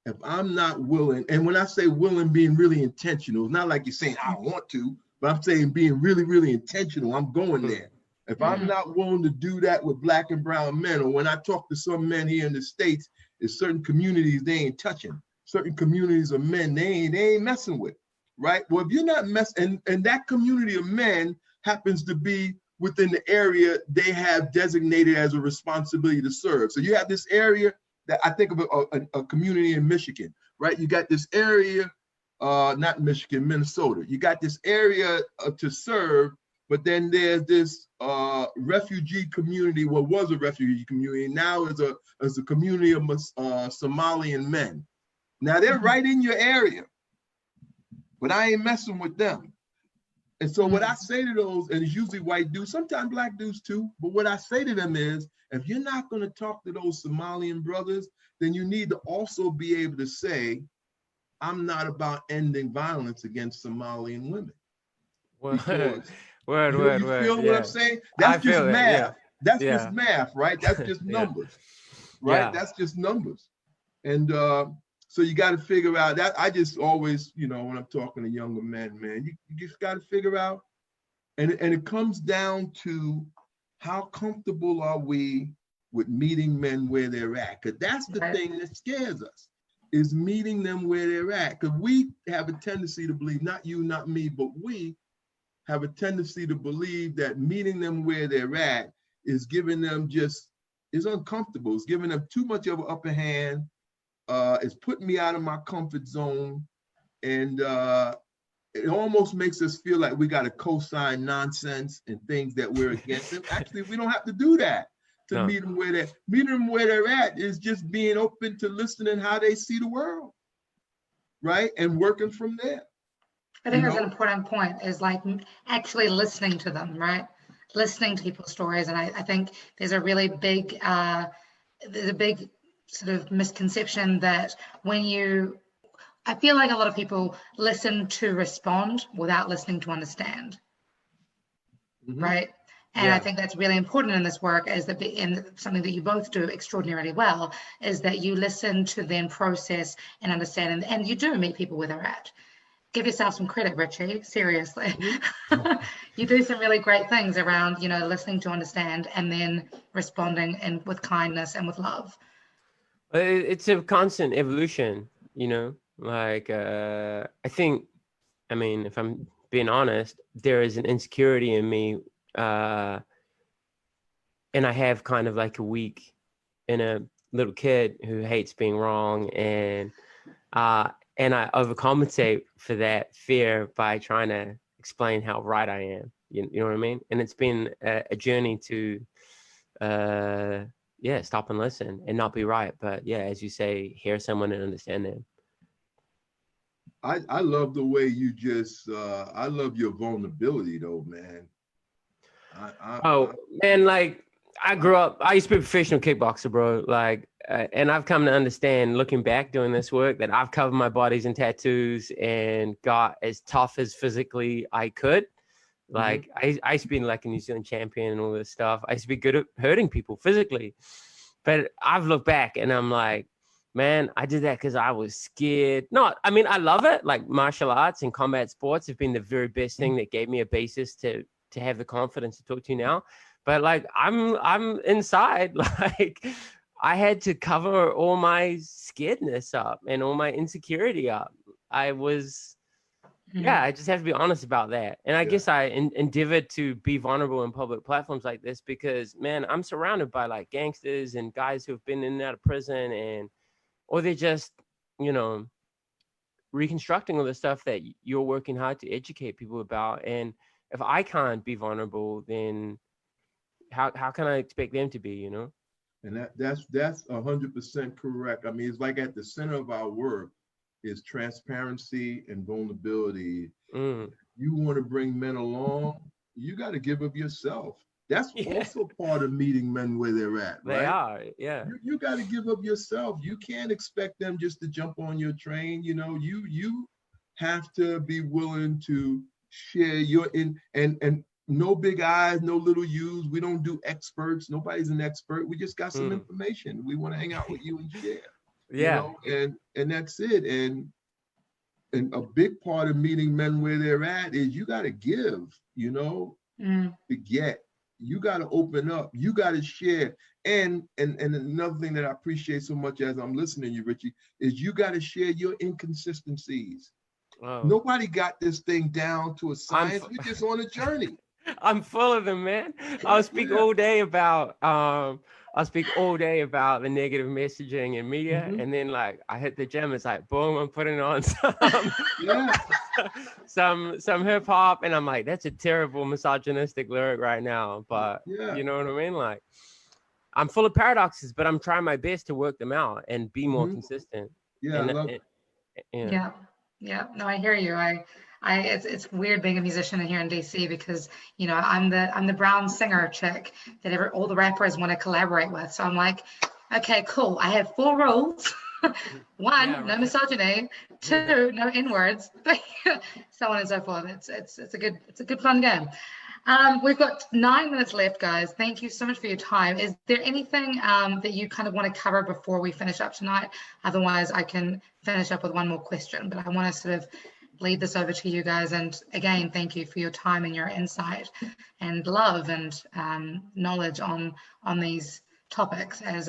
if I'm not willing, and when I say willing, being really intentional, it's not like you're saying I don't want to, but I'm saying being really, really intentional, I'm going there. If I'm not willing to do that with Black and brown men, or when I talk to some men here in the States, there's certain communities they ain't touching. Certain communities of men they ain't messing with, right? Well, if you're not and that community of men happens to be within the area they have designated as a responsibility to serve. So you have this area that I think of a community in Michigan, right? You got this area, not Michigan, Minnesota. You got this area to serve, but then there's this refugee community, what was a refugee community, now is a community of Somalian men. Now they're right in your area, but I ain't messing with them. And so what I say to those, and it's usually white dudes, sometimes Black dudes too, but what I say to them is, if you're not going to talk to those Somalian brothers, then you need to also be able to say, I'm not about ending violence against Somalian women. Word, You feel what I'm saying? That's just math. Yeah. That's just math, right? That's just numbers, right? Yeah. That's just numbers. And so you got to figure out that. I just always, when I'm talking to younger men, man, you just got to figure out, and it comes down to how comfortable are we with meeting men where they're at? Because that's the thing that scares us, is meeting them where they're at. Because we have a tendency to believe, not you, not me, but we have a tendency to believe that meeting them where they're at is giving them is uncomfortable. It's giving them too much of an upper hand. It's putting me out of my comfort zone. And it almost makes us feel like we got to co-sign nonsense and things that we're against them. Actually, we don't have to do that to meet them where they're at is just being open to listening how they see the world, right? And working from there. I think that's an important point, is like actually listening to them, right? Listening to people's stories. And I think there's a really big, sort of misconception that I feel like a lot of people listen to respond without listening to understand, right? And I think that's really important in this work, is that, and something that you both do extraordinarily well, is that you listen to then process and understand, and you do meet people where they're at. Give yourself some credit, Richie, seriously. You do some really great things around, listening to understand and then responding and with kindness and with love. It's a constant evolution, like I think, if I'm being honest, there is an insecurity in me, and I have kind of like a weak inner little kid who hates being wrong, and I overcompensate for that fear by trying to explain how right I am. You know what I mean? And it's been a journey to stop and listen and not be right, but as you say, hear someone and understand them. I love the way you I love your vulnerability though, man. Man, like I grew up, I used to be a professional kickboxer, bro. Like, and I've come to understand, looking back doing this work, that I've covered my bodies in tattoos and got as tough as physically I could. Like, I used to be like a New Zealand champion and all this stuff. I used to be good at hurting people physically. But I've looked back and I'm like, man, I did that because I was scared. I love it. Like, martial arts and combat sports have been the very best thing that gave me a basis to have the confidence to talk to you now. But like, I'm inside, like I had to cover all my scaredness up and all my insecurity up. I was, I just have to be honest about that. And I guess I endeavored to be vulnerable in public platforms like this because, man, I'm surrounded by like gangsters and guys who have been in and out of prison, or they're just, reconstructing all the stuff that you're working hard to educate people about. And if I can't be vulnerable, then how can I expect them to be, And that's 100% correct. I mean, it's like at the center of our work is transparency and vulnerability. You want to bring men along, you got to give of yourself. That's also part of meeting men where they're at, right? They are, yeah. You got to give of yourself. You can't expect them just to jump on your train. You have to be willing to share and no big I's, no little U's. We don't do experts. Nobody's an expert. We just got some information. We want to hang out with you and share. Yeah. And that's it. And a big part of meeting men where they're at is you got to give, to get. You got to open up. You got to share. And another thing that I appreciate so much as I'm listening to you, Richie, is you got to share your inconsistencies. Oh. Nobody got this thing down to a science. We're just on a journey. I'm full of them, man. I'll speak all day about the negative messaging in media, and then like I hit the gym. It's like boom, I'm putting on some hip hop, and I'm like, that's a terrible misogynistic lyric right now, but you know what I mean? Like, I'm full of paradoxes, but I'm trying my best to work them out and be more consistent. Yeah, I love it. Yeah. No, I hear you. It's weird being a musician here in DC because I'm the brown singer chick that all the rappers want to collaborate with. So I'm like, okay, cool. I have 4 rules. 1, no misogyny. 2, no N-words. So on and so forth. It's a good fun game. We've got 9 minutes left, guys. Thank you so much for your time. Is there anything that you kind of want to cover before we finish up tonight? Otherwise, I can finish up with one more question, but I want to sort of lead this over to you guys. And again, thank you for your time and your insight and love and knowledge on these topics as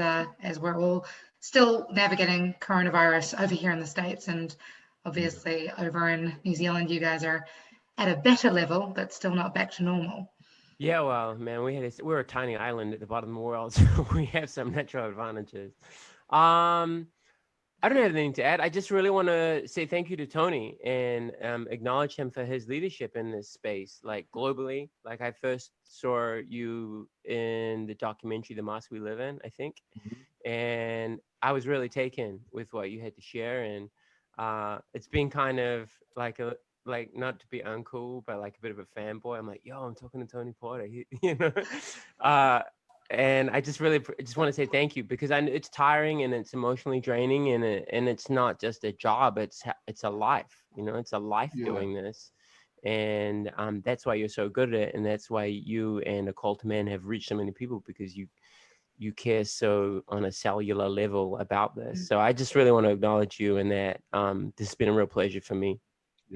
we're all still navigating coronavirus over here in the States, and obviously over in New Zealand, you guys are at a better level, but still not back to normal. Yeah, well, man, we're a tiny island at the bottom of the world, so we have some natural advantages. I don't have anything to add. I just really want to say thank you to Tony and acknowledge him for his leadership in this space, like globally. Like I first saw you in the documentary, The Mask We Live In, I think. And I was really taken with what you had to share. And it's been kind of like not to be uncool, but like a bit of a fanboy. I'm like, yo, I'm talking to Tony Porter, and I just want to say thank you, because it's tiring and it's emotionally draining, and it's not just a job, it's a life, it's a life doing this. And that's why you're so good at it, and that's why you and A Call to Man have reached so many people, because you care so on a cellular level about this. So I just really want to acknowledge you, and that this has been a real pleasure for me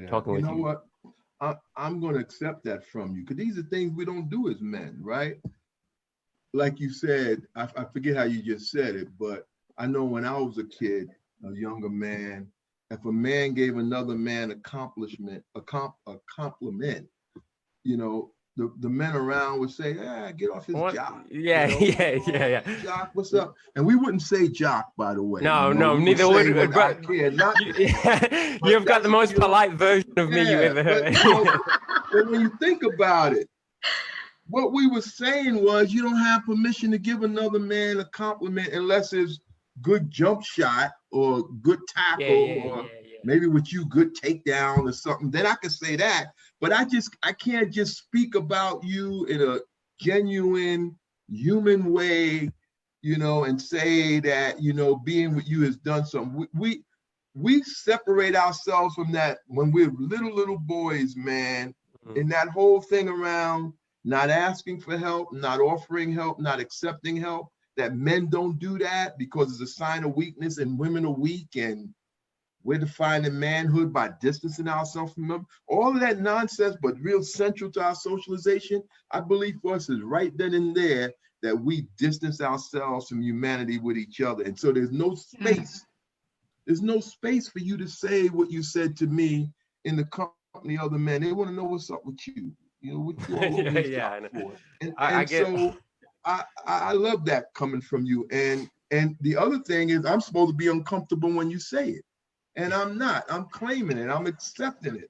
talking with you. You know what? I'm going to accept that from you, because these are things we don't do as men, right? Like you said, I forget how you just said it, but I know when I was a kid, a younger man, if a man gave another man a compliment, the men around would say, get off his jock. Yeah. Jock, what's up? And we wouldn't say jock, by the way. No, neither would we. You've got the most polite version of me you ever heard. But when you think about it, what we were saying was you don't have permission to give another man a compliment unless it's good jump shot or good tackle, maybe with you good takedown or something. Then I can say that. But I can't just speak about you in a genuine human way, and say that, being with you has done something. We separate ourselves from that when we're little boys, man. And that whole thing around not asking for help, not offering help, not accepting help, that men don't do that because it's a sign of weakness and women are weak and we're defining manhood by distancing ourselves from them. All of that nonsense, but real central to our socialization, I believe for us is right then and there that we distance ourselves from humanity with each other. And so there's no space. There's no space for you to say what you said to me in the company of other men. They want to know what's up with you. What you all over this for. And so I love that coming from you. And the other thing is I'm supposed to be uncomfortable when you say it. And I'm not. I'm claiming it. I'm accepting it.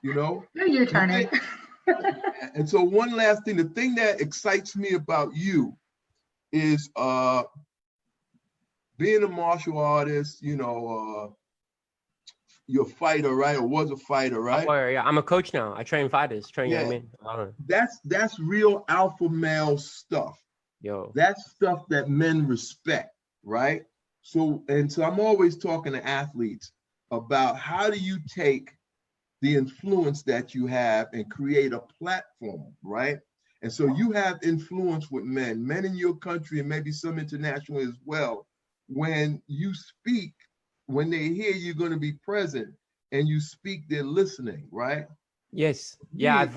No, you're turning. And so one last thing, the thing that excites me about you is being a martial artist, you're a fighter, right? Or was a fighter, right? I'm a coach now. I train fighters, young men. That's real alpha male stuff. That's stuff that men respect, right? So I'm always talking to athletes about how do you take the influence that you have and create a platform, right? And so you have influence with men in your country and maybe some internationally as well. When you speak, when they hear you're going to be present and you speak, they're listening, right? Yes. Yeah.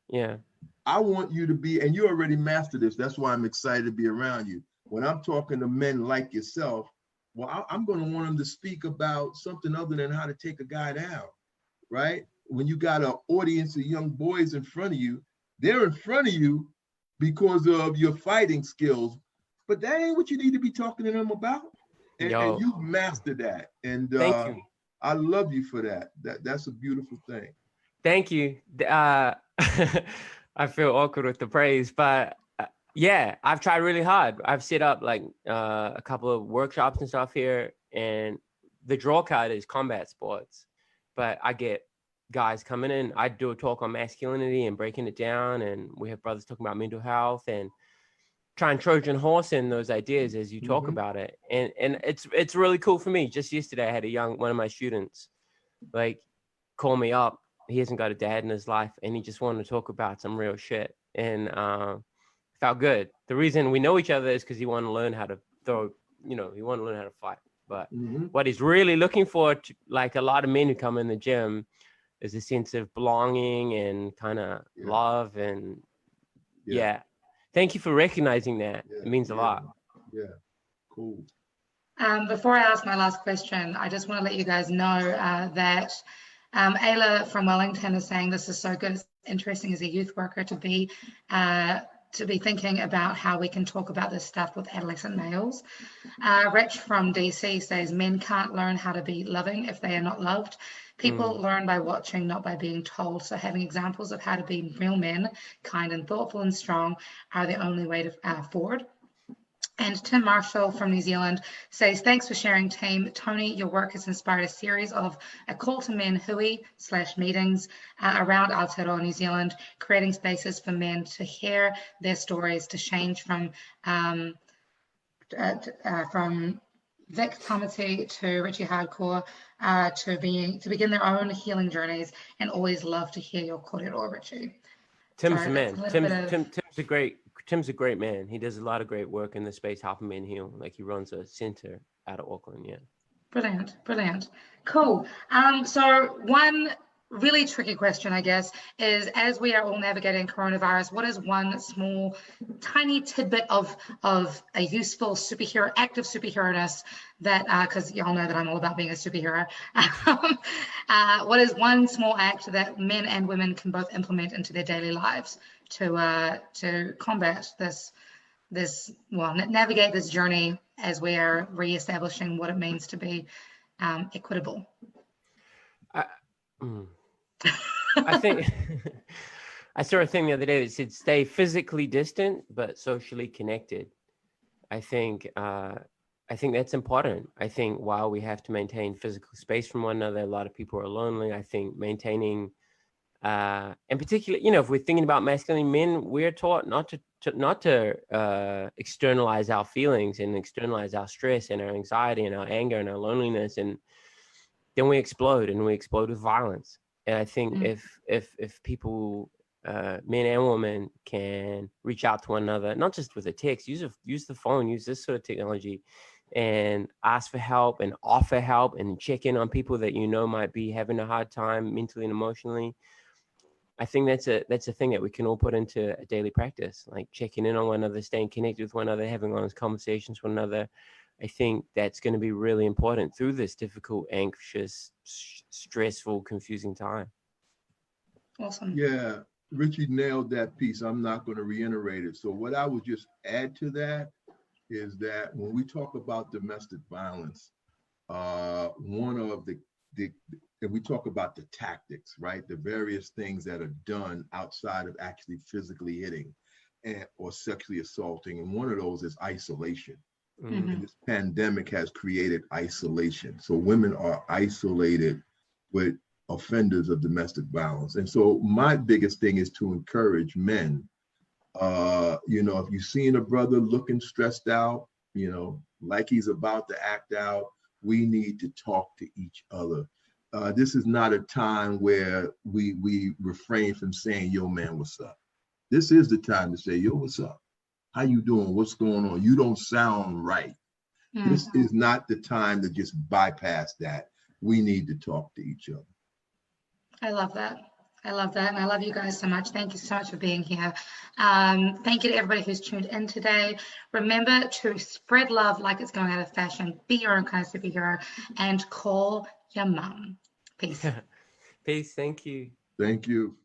Yeah. I want you to be, and you already mastered this. That's why I'm excited to be around you. When I'm talking to men like yourself, well, I'm going to want them to speak about something other than how to take a guy down, right? When you got an audience of young boys in front of you, they're in front of you because of your fighting skills, but that ain't what you need to be talking to them about. And you mastered that. And thank you. I love you for that. That's a beautiful thing. Thank you. I feel awkward with the praise, but yeah, I've tried really hard. I've set up like a couple of workshops and stuff here, and the draw card is combat sports, but I get guys coming in. I do a talk on masculinity and breaking it down, and we have brothers talking about mental health and try and Trojan horse in those ideas as you talk about it. And it's really cool for me. Just yesterday, I had one of my students like call me up. He hasn't got a dad in his life, and he just wanted to talk about some real shit, and felt good. The reason we know each other is because he wanted to learn how to throw, he wanted to learn how to fight. But what he's really looking for, like a lot of men who come in the gym, is a sense of belonging and kind of love. And thank you for recognizing that. It means a lot. Yeah, cool. Before I ask my last question, I just want to let you guys know that Ayla from Wellington is saying this is so good. It's interesting as a youth worker to be thinking about how we can talk about this stuff with adolescent males. Rich from DC says men can't learn how to be loving if they are not loved. People learn by watching, not by being told. So having examples of how to be real men, kind and thoughtful and strong, are the only way to forward. And Tim Marshall from New Zealand says, thanks for sharing, team. Tony, your work has inspired a series of a call to men hui/meetings around Aotearoa, New Zealand, creating spaces for men to hear their stories, to change from Vic Tamati to Richie Hardcore, to begin their own healing journeys, and always love to hear your kōrero, Richie. Tim's the man. Tim's a great man. He does a lot of great work in the space, helping men heal. Like he runs a center out of Auckland. Yeah. Brilliant. Cool. So one really tricky question, I guess, is as we are all navigating coronavirus, what is one small, tiny tidbit of a useful superhero, active superhero-ness that, because y'all know that I'm all about being a superhero. What is one small act that men and women can both implement into their daily lives to combat navigate this journey as we are reestablishing what it means to be equitable? I think I saw a thing the other day that said stay physically distant but socially connected. I think that's important. I think while we have to maintain physical space from one another, a lot of people are lonely. I think maintaining in particular, if we're thinking about masculine men, we're taught not to externalize our feelings and externalize our stress and our anxiety and our anger and our loneliness, and then we explode with violence. And I think if people, men and women, can reach out to one another, not just with a text, use the phone, use this sort of technology, and ask for help and offer help and check in on people that might be having a hard time mentally and emotionally. I think that's a thing that we can all put into a daily practice, like checking in on one another, staying connected with one another, having honest conversations with one another. I think that's going to be really important through this difficult, anxious, stressful, confusing time. Awesome. Yeah, Richie nailed that piece. I'm not going to reiterate it. So what I would just add to that is that when we talk about domestic violence, one of and we talk about the tactics, right? The various things that are done outside of actually physically hitting or sexually assaulting. And one of those is isolation. And this pandemic has created isolation. So women are isolated with offenders of domestic violence. And so my biggest thing is to encourage men, if you've seen a brother looking stressed out, like he's about to act out, we need to talk to each other. This is not a time where we refrain from saying, yo, man, what's up? This is the time to say, yo, what's up? How you doing? What's going on? You don't sound right. This is not the time to just bypass that. We need to talk to each other. I love that. I love that. And I love you guys so much. Thank you so much for being here. Thank you to everybody who's tuned in today. Remember to spread love like it's going out of fashion. Be your own kind of superhero and call your mum. Peace. Peace. Thank you. Thank you.